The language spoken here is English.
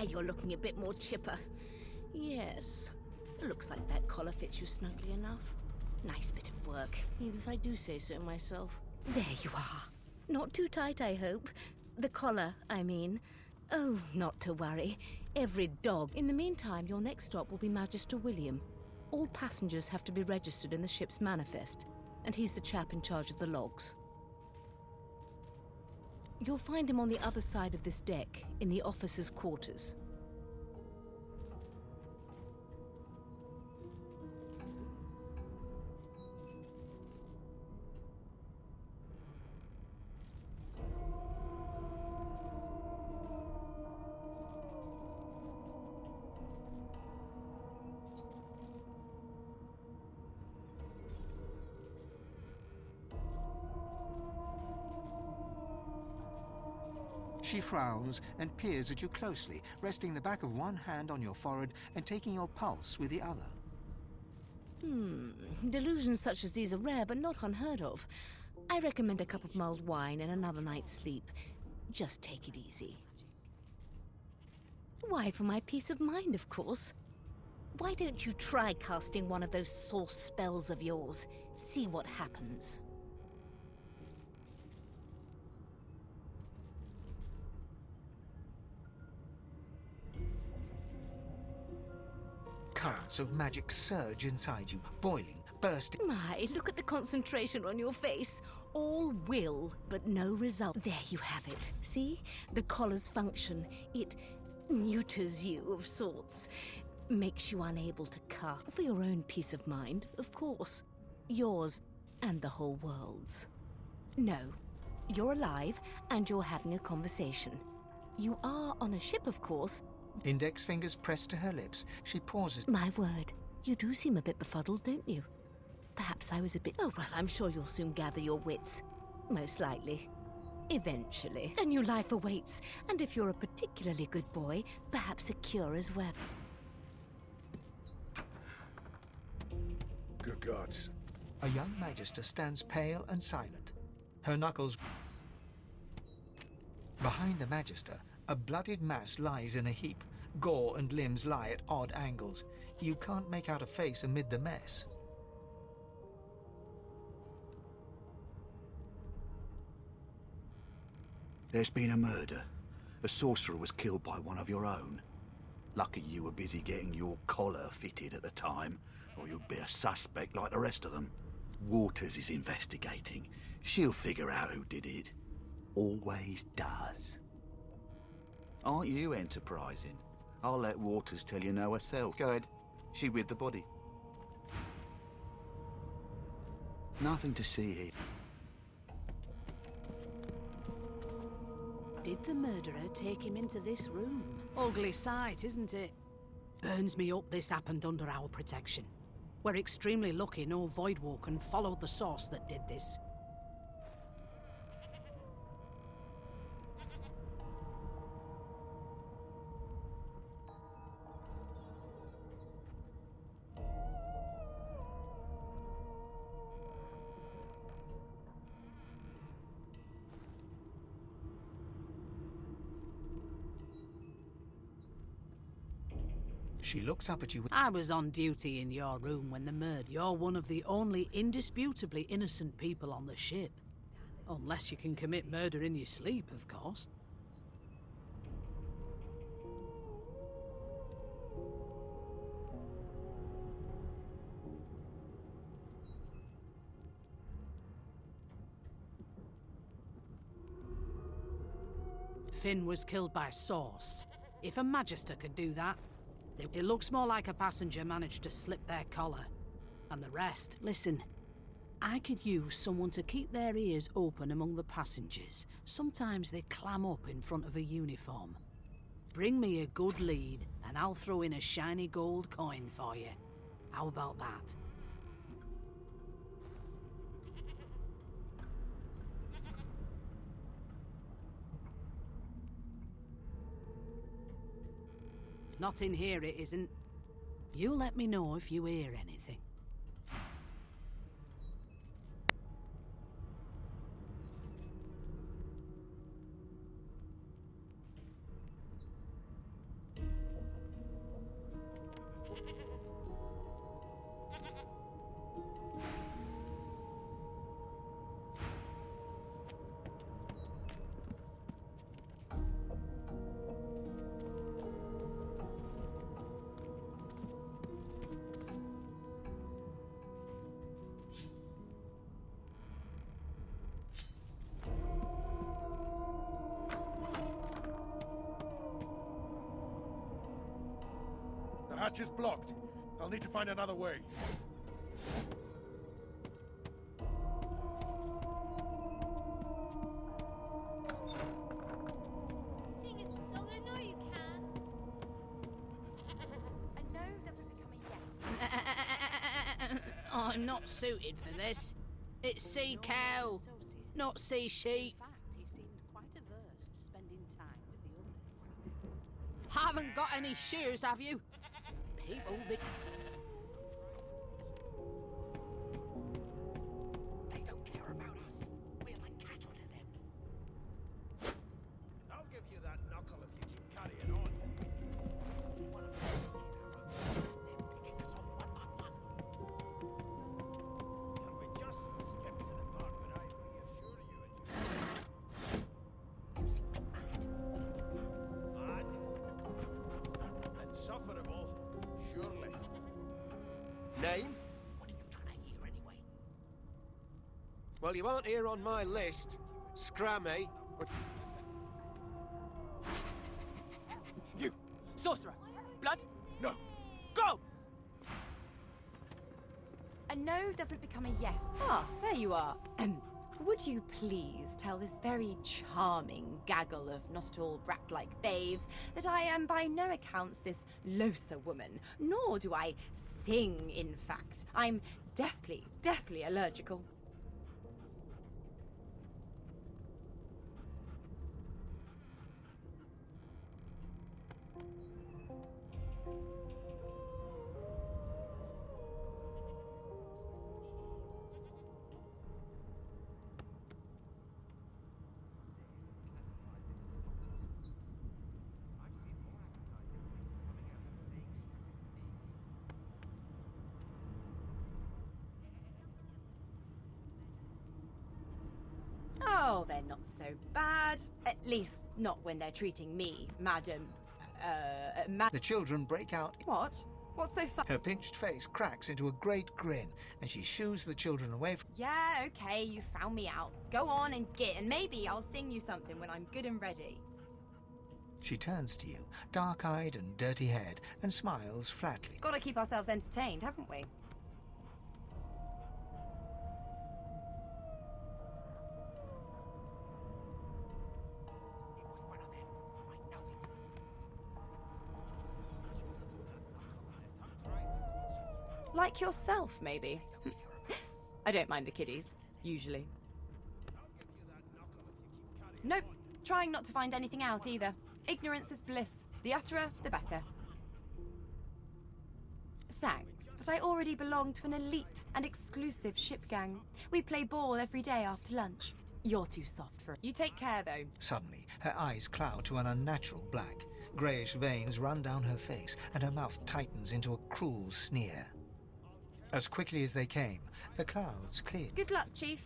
why you're looking a bit more chipper. Yes, looks like that collar fits you snugly enough. Nice bit of work, even if I do say so myself. There you are. Not too tight, I hope. The collar, I mean. Oh, not to worry. Every dog. In the meantime, your next stop will be Magister William. All passengers have to be registered in the ship's manifest, and he's the chap in charge of the logs. You'll find him on the other side of this deck, in the officers' quarters. She frowns and peers at you closely, resting the back of one hand on your forehead and taking your pulse with the other. Delusions such as these are rare, but not unheard of. I recommend a cup of mulled wine and another night's sleep. Just take it easy. Why, for my peace of mind, of course. Why don't you try casting one of those source spells of yours? See what happens. Currents of magic surge inside you, boiling, bursting. My, look at the concentration on your face. All will, but no result. There you have it. See? The collar's function. It neuters you of sorts. Makes you unable to cast. For your own peace of mind, of course. Yours and the whole world's. No. You're alive and you're having a conversation. You are on a ship, of course. Index fingers pressed to her lips. She pauses. My word, you do seem a bit befuddled, don't you? Perhaps I was a bit... Oh, well, I'm sure you'll soon gather your wits. Most likely. Eventually. A new life awaits, and if you're a particularly good boy, perhaps a cure as well. Good gods. A young magister stands pale and silent. Her knuckles... Behind the magister, a bloodied mass lies in a heap. Gore and limbs lie at odd angles. You can't make out a face amid the mess. There's been a murder. A sorcerer was killed by one of your own. Lucky you were busy getting your collar fitted at the time, or you'd be a suspect like the rest of them. Waters is investigating. She'll figure out who did it. Always does. Aren't you enterprising? I'll let Waters tell you no herself. Go ahead. She with the body. Nothing to see here. Did the murderer take him into this room? Ugly sight, isn't it? Burns me up this happened under our protection. We're extremely lucky no Voidwoken followed the source that did this. She looks up at you. I was on duty in your room when the murder. You're one of the only indisputably innocent people on the ship. Unless you can commit murder in your sleep, of course. Finn was killed by Source. If a Magister could do that, it looks more like a passenger managed to slip their collar. And the rest, listen, I could use someone to keep their ears open among the passengers. Sometimes they clam up in front of a uniform. Bring me a good lead, and I'll throw in a shiny gold coin for you. How about that? Not in here, it isn't. You let me know if you hear anything. hatch is blocked. I'll need to find another way. Sing it so I know you can. A no doesn't become a yes. I'm not suited for this. It's sea cow, not sea sheep. In fact, he seemed quite averse to spending time with the others. Haven't got any shears, have you? People that... They don't care about us. We're like cattle to them. I'll give you that knuckle if you keep carrying on. They're picking us off one by one. Can we just skip to the part where I reassure you and mad? Insufferable, surely. Name? What are you trying to hear anyway? Well, you aren't here on my list. Scrammy. You! Sorcerer! Blood? No! Go! A no doesn't become a yes. Ah, there you are. Would you please tell this very charming gaggle of not at all brat-like babes that I am by no accounts this looser woman, nor do I sing, in fact. I'm deathly, deathly allergical. Oh, they're not so bad. At least not when they're treating me, madam. The children break out. What? What's so fun? Her pinched face cracks into a great grin, and she shoos the children away from... Yeah, okay, you found me out. Go on and git, and maybe I'll sing you something when I'm good and ready. She turns to you, dark-eyed and dirty-haired, and smiles flatly. Gotta keep ourselves entertained, haven't we? It was one of them. I know it. Like yourself, maybe. I don't mind the kiddies, usually. Nope, trying not to find anything out either. Ignorance is bliss. The utterer, the better. Thanks, but I already belong to an elite and exclusive ship gang. We play ball every day after lunch. You're too soft for it. You take care, though. Suddenly, her eyes cloud to an unnatural black. Greyish veins run down her face, and her mouth tightens into a cruel sneer. As quickly as they came, the clouds cleared. Good luck, Chief.